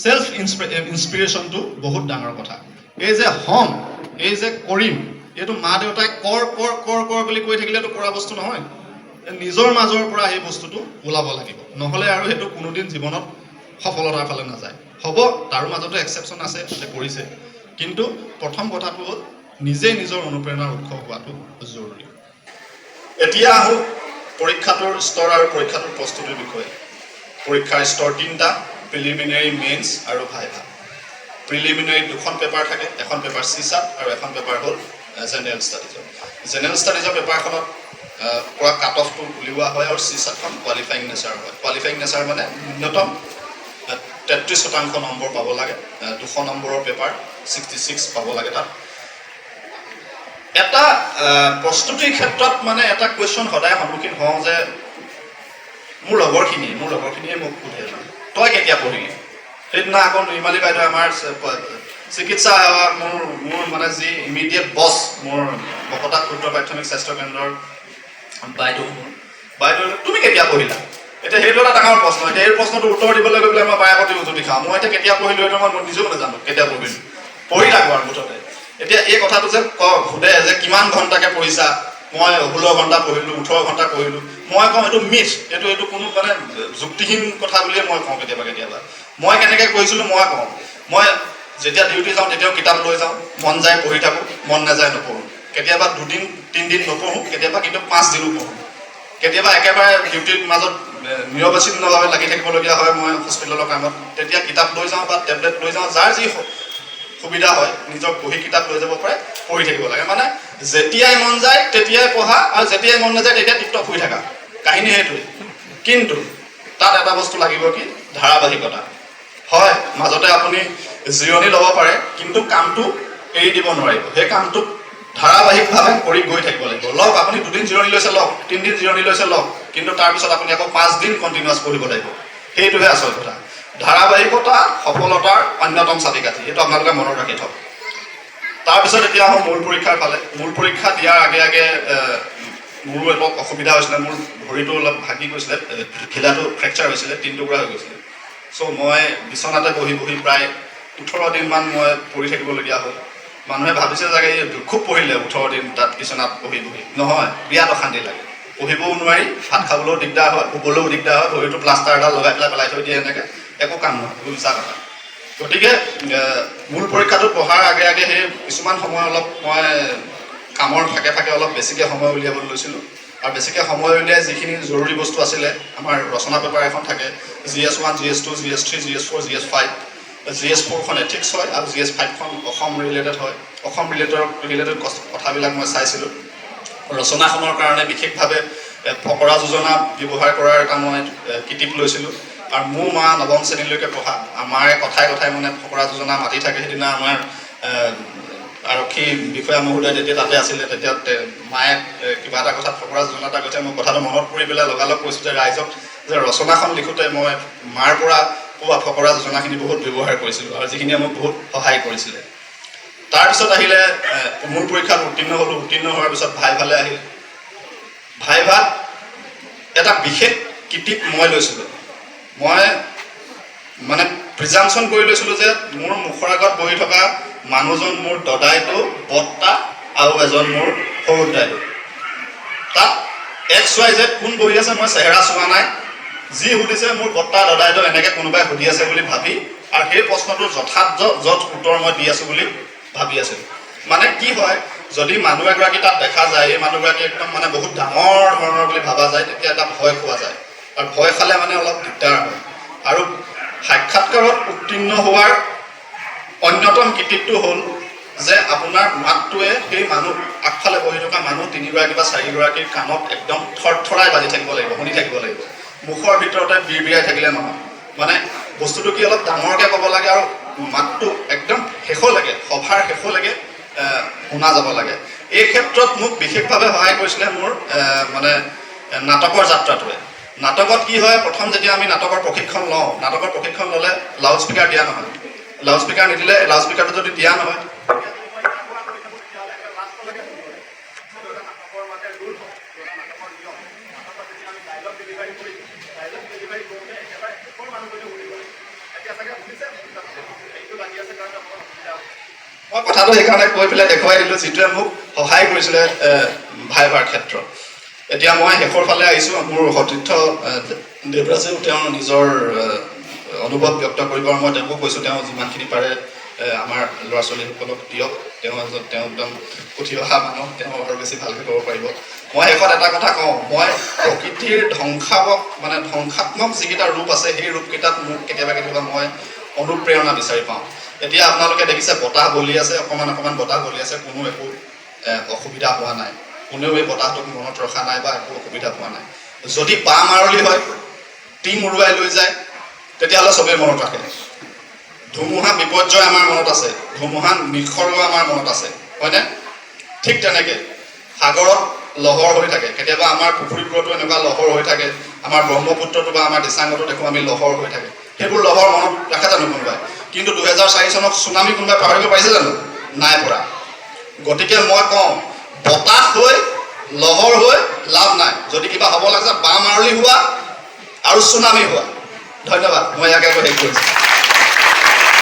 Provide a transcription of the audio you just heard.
Self ইনস্পিৰেশ্যনটো বহুত ডাঙৰ কথা। এই যে হ'ম, এই যে কৰিম, এইটো মা দেউতাই কৰ কৰ কৰ কৰ বুলি কৈ থাকিলেতো কৰা বস্তু নহয়। নিজৰ মাজৰ পৰা সেই বস্তুটো ওলাব লাগিব, নহ'লে আৰু সেইটো কোনোদিন জীৱনত সফলতাৰ ফালে নাযায়। হ'ব, তাৰ মাজতো এক্সেপশ্যন আছে, যে কৰিছে, কিন্তু প্ৰথম কথাটো হ'ল নিজেই নিজৰ অনুপ্ৰেৰণাৰ উৎস হোৱাটো জৰুৰী। এতিয়া আহোঁ পৰীক্ষাটোৰ স্তৰ আৰু পৰীক্ষাটোৰ প্ৰস্তুতিৰ বিষয়ে। পৰীক্ষাৰ স্তৰ 3টা: প্ৰিলিমিনাৰী, মেইনছ আৰু ভাইভা। প্ৰিলিমিনাৰী 2খন পেপাৰ থাকে, এখন পেপাৰ চিছাট আৰু এখন পেপাৰ হ'ল জেনেৰেল ষ্টাডিজৰ। জেনেৰেল ষ্টাডিজৰ পেপাৰখনত পৰা কাট অফটো উলিওৱা হয় আৰু চিছাটখন কোৱালিফাইং নেচাৰ হয়। কোৱালিফাইং নেচাৰ মানে ন্যূনতম 33% নম্বৰ পাব লাগে, 200 নম্বৰৰ পেপাৰ 66 পাব লাগে তাত। এটা প্ৰস্তুতিৰ ক্ষেত্ৰত মানে এটা কুৱেশ্যন সদায় সন্মুখীন হওঁ যে মোৰ লগৰখিনিয়ে মোক সোধে, তই কেতিয়া পঢ়িলি? সেইদিনা আকৌ নিৰ্মালী বাইদেউ আমাৰ চিকিৎসা সেৱা মোৰ মানে যি ইমিডিয়েট বছ, মোৰ বকতা ক্ষুদ্ৰ প্ৰাথমিক স্বাস্থ্য কেন্দ্ৰৰ বাইদেউ তুমি কেতিয়া পঢ়িলা? এতিয়া সেইটো এটা ডাঙৰ প্ৰশ্ন। এতিয়া এই প্ৰশ্নটো উত্তৰ দিবলৈ গৈ পেলাই মই বাৰে উজুতি খাওঁ। মই এতিয়া কেতিয়া পঢ়িলোঁ সেইটো মই নিজেও নাজানো কেতিয়া পঢ়িলোঁ, পঢ়ি থাকোঁ আৰু মুঠতে। এতিয়া এই কথাটো যে সোধে যে কিমান ঘণ্টাকৈ পঢ়িছা, মই 16 ঘণ্টা পঢ়িলোঁ, 18 ঘণ্টা পঢ়িলোঁ, মই কওঁ এইটো মিছ, এইটো কোনো মানে যুক্তিহীন কথা বুলিয়ে মই কওঁ কেতিয়াবা। মই কেনেকৈ পঢ়িছিলোঁ মই কওঁ, মই যেতিয়া ডিউটি যাওঁ তেতিয়াও কিতাপ লৈ যাওঁ, মন যায় পঢ়ি থাকোঁ, মন নাযায় নপঢ়োঁ। কেতিয়াবা 2-3 দিন নপঢ়োঁ, কেতিয়াবা কিন্তু 5 দিনো পঢ়োঁ। কেতিয়াবা একেবাৰে ডিউটিৰ মাজত নিৰৱচ্ছিন্নভাৱে লাগি থাকিবলগীয়া হয় মই হস্পিটেলৰ কামত, তেতিয়া কিতাপ লৈ যাওঁ বা টেবলেট লৈ যাওঁ, যাৰ যি সুবিধা হয় নিজৰ বহি কিতাপ লৈ যাব পাৰে, পঢ়ি থাকিব লাগে। মানে যেতিয়াই মন যায় তেতিয়াই পঢ়া, আৰু যেতিয়াই মন নাযায় তেতিয়া টিপটপ শুই থাকা, কাহিনী সেইটোৱে। কিন্তু তাত এটা বস্তু লাগিব, কি? ধাৰাবাহিকতা। হয়, মাজতে আপুনি জিৰণি ল'ব পাৰে, কিন্তু কামটো এৰি দিব নোৱাৰিব। সেই কামটোক ধাৰাবাহিকভাৱে কৰি গৈ থাকিব লাগিব। লওক, আপুনি 2 দিন জিৰণি লৈছে লওক, 3 দিন জিৰণি লৈছে লওক, কিন্তু তাৰপিছত আপুনি আকৌ 5 দিন কণ্টিনিউৱাছ পঢ়িব লাগিব। সেইটোহে আচল কথা। ধাৰাবাহিকতা সফলতাৰ অন্যতম চাবিকাঠি, এইটো আপোনালোকে মনত ৰাখি থওক। তাৰপিছত এতিয়া আহোঁ মূল পৰীক্ষাৰ ফালে। মূল পৰীক্ষা দিয়াৰ আগে মোৰো অলপ অসুবিধা হৈছিলে, মোৰ ভৰিটো অলপ ভাগি গৈছিলে, ঘিলাটো ফ্ৰেকচাৰ হৈছিলে, 3 টুকুৰা হৈ গৈছিলে। চ' মই বিচনাতে বহি প্ৰায় 18 দিনমান মই পঢ়ি থাকিবলগীয়া হ'ল। মানুহে ভাবিছে চাগে খুব পঢ়িলে 18 দিন তাত বিচনাত বহি। নহয়, বিৰাট অশান্তি লাগে, পঢ়িবও নোৱাৰি, ভাত খাবলৈও দিগদাৰ হয়, শুবলৈও দিগদাৰ হয়, ভৰিটো প্লাষ্টাৰ এডাল লগাই পেলাই থৈ দিয়ে, এনেকৈ একো কাম নহয়, মিছা কথা। গতিকে মূল পৰীক্ষাটোত পঢ়াৰ আগে সেই কিছুমান সময় অলপ মই কামৰ ফাকে অলপ বেছিকৈ সময় উলিয়াবলৈ লৈছিলোঁ। আৰু বেছিকৈ সময় উলিয়াই যিখিনি জৰুৰী বস্তু আছিলে, আমাৰ ৰচনা পেপাৰ এখন থাকে, GS1, GS2, GS3, GS4, GS5। GS4খন ethics হয় আৰু GS5খন অসম ৰিলেটেড হয়। অসম ৰিলেটেড কথাবিলাক মই চাইছিলোঁ। ৰচনাখনৰ কাৰণে বিশেষভাৱে ফকৰা যোজনা ব্যৱহাৰ কৰাৰ এটা মই কিটিপ লৈছিলোঁ। আৰু মোৰ মা 9ম শ্ৰেণীলৈকে পঢ়া, মায়ে কথাই মানে ফকৰা যোজনা মাতি থাকে। সেইদিনা আমাৰ আৰক্ষী বিষয়া মহোদয় তেতিয়া তাতে আছিলে, তেতিয়া মায়ে কিবা এটা কথাত ফকৰা যোজনা এটা কৈছে, মই কথাটো মনত পৰি পেলাই লগালগ কৈছোঁ যে ৰাইজক যে ৰচনাখন লিখোঁতে মই মাৰ পৰা পোৱা ফকৰা যোজনাখিনি বহুত ব্যৱহাৰ কৰিছিলোঁ, আৰু যিখিনিয়ে মোক বহুত সহায় কৰিছিলে। তাৰপিছত আহিলে মূল পৰীক্ষাত উত্তীৰ্ণ হ'লোঁ। উত্তীৰ্ণ হোৱাৰ পিছত ভাইভালৈ আহিল। ভাইভাত এটা বিশেষ কিটিপ মই লৈছিলোঁ। মই মানে প্ৰিজাম্পশ্যন কৰি লৈছিলোঁ যে মোৰ মুখৰ আগত বহি থকা মানুহজন মোৰ দদাইটো, বৰ্তা আৰু এজন মোৰ সৰুদাইটো। তাত XYZ কোন বহি আছে মই চেহেৰা চোৱা নাই, যি সুধিছে মোৰ বৰ্তা দদাইটো এনেকৈ কোনোবাই সুধি আছে বুলি ভাবি, আৰু সেই প্ৰশ্নটোৰ যথাযথ উত্তৰ মই দি আছোঁ বুলি ভাবি আছিলোঁ। মানে কি হয়, যদি মানুহ এগৰাকী তাত দেখা যায়, এই মানুহগৰাকী একদম মানে বহুত ডাঙৰ ধৰণৰ বুলি ভাবা যায়, তেতিয়া এটা ভয় খোৱা যায়, আৰু ভয় খালে মানে অলপ দিগদাৰ হয়। আৰু সাক্ষাৎকাৰত উত্তীৰ্ণ হোৱাৰ অন্যতম কিটিপটো হ'ল যে আপোনাৰ মাতটোৱে সেই মানুহ আগফালে বহি থকা মানুহ 3গৰাকী বা 4গৰাকীৰ কাণত একদম থৰথৰাই বাজি থাকিব লাগিব, শুনি থাকিব লাগিব। মুখৰ ভিতৰতে বিৰবিৰাই থাকিলে নহয়। মানে বস্তুটো কি, অলপ ডাঙৰকৈ ক'ব লাগে, আৰু মাতটো একদম শেষলৈকে, সভাৰ শেষলৈকে শুনা যাব লাগে। এই ক্ষেত্ৰত মোক বিশেষভাৱে সহায় কৰিছিলে মোৰ মানে নাটকৰ যাত্ৰাটোৱে। নাটকত কি হয়, প্ৰথম যেতিয়া আমি নাটকৰ প্ৰশিক্ষণ লওঁ, নাটকৰ প্ৰশিক্ষণ ল'লে লাউড স্পীকাৰ দিয়া নহয়। লাউড স্পীকাৰ নিদিলে, লাউড স্পীকাৰটো যদি দিয়া নহয়, মই কথাটো সেইকাৰণে কৈ পেলাই দেখুৱাই দিলোঁ, যিটোৱে মোক সহায় কৰিছিলে ভাইভাৰ ক্ষেত্ৰত। এতিয়া মই শেষৰ ফালে আহিছোঁ। মোৰ সতীৰ্থ দেৱৰাজেও তেওঁ নিজৰ অনুভৱ ব্যক্ত কৰিব, আৰু মই তেওঁকো কৈছোঁ তেওঁ যিমানখিনি পাৰে আমাৰ ল'ৰা ছোৱালীসকলক দিয়ক। তেওঁ একদম উঠি অহা মানুহ, তেওঁ আৰু বেছি ভালকৈ ক'ব পাৰিব। মই শেষত এটা কথা কওঁ, মই প্ৰকৃতিৰ ধ্বংসাত্মক যিকেইটা ৰূপ আছে, সেই ৰূপকেইটাত মোক কেতিয়াবা মই অনুপ্ৰেৰণা বিচাৰি পাওঁ। এতিয়া আপোনালোকে দেখিছে বতাহ বলি আছে, অকণমান বতাহ বলি আছে, কোনো একো অসুবিধা হোৱা নাই, কোনেও এই বতাহটোক মনত ৰখা নাই বা একো অসুবিধা পোৱা নাই। যদি বাঁহ মাৰলি হয়, টিং উৰুৱাই লৈ যায়, তেতিয়াহ'লে চবেই মনত ৰাখে। ধুমুহা বিপৰ্যয় আমাৰ মনত আছে, ধুমুহা নিসৰ্গ আমাৰ মনত আছে, হয়নে? ঠিক তেনেকৈ সাগৰত লহৰ হৈ থাকে, কেতিয়াবা আমাৰ পুখুৰীবোৰতো এনেকুৱা লহৰ হৈ থাকে, আমাৰ ব্ৰহ্মপুত্ৰতো বা আমাৰ দিচাংগতো দেখোঁ আমি লহৰ হৈ থাকে। সেইবোৰ লহৰ মনত ৰাখে জানো কোনোবাই? কিন্তু 2004 চনত চুনামি কোনোবাই পাহৰিব পাৰিছে জানো? নাই পৰা। গতিকে মই কওঁ, বতাহ হৈ লহৰ হৈ লাভ নাই। যদি কিবা হ'ব লাগিছে বাঁহ মাৰলি হোৱা আৰু চুনামি হোৱা। ধন্যবাদ। মই ইয়াকে কৈ শেষ কৰিছোঁ।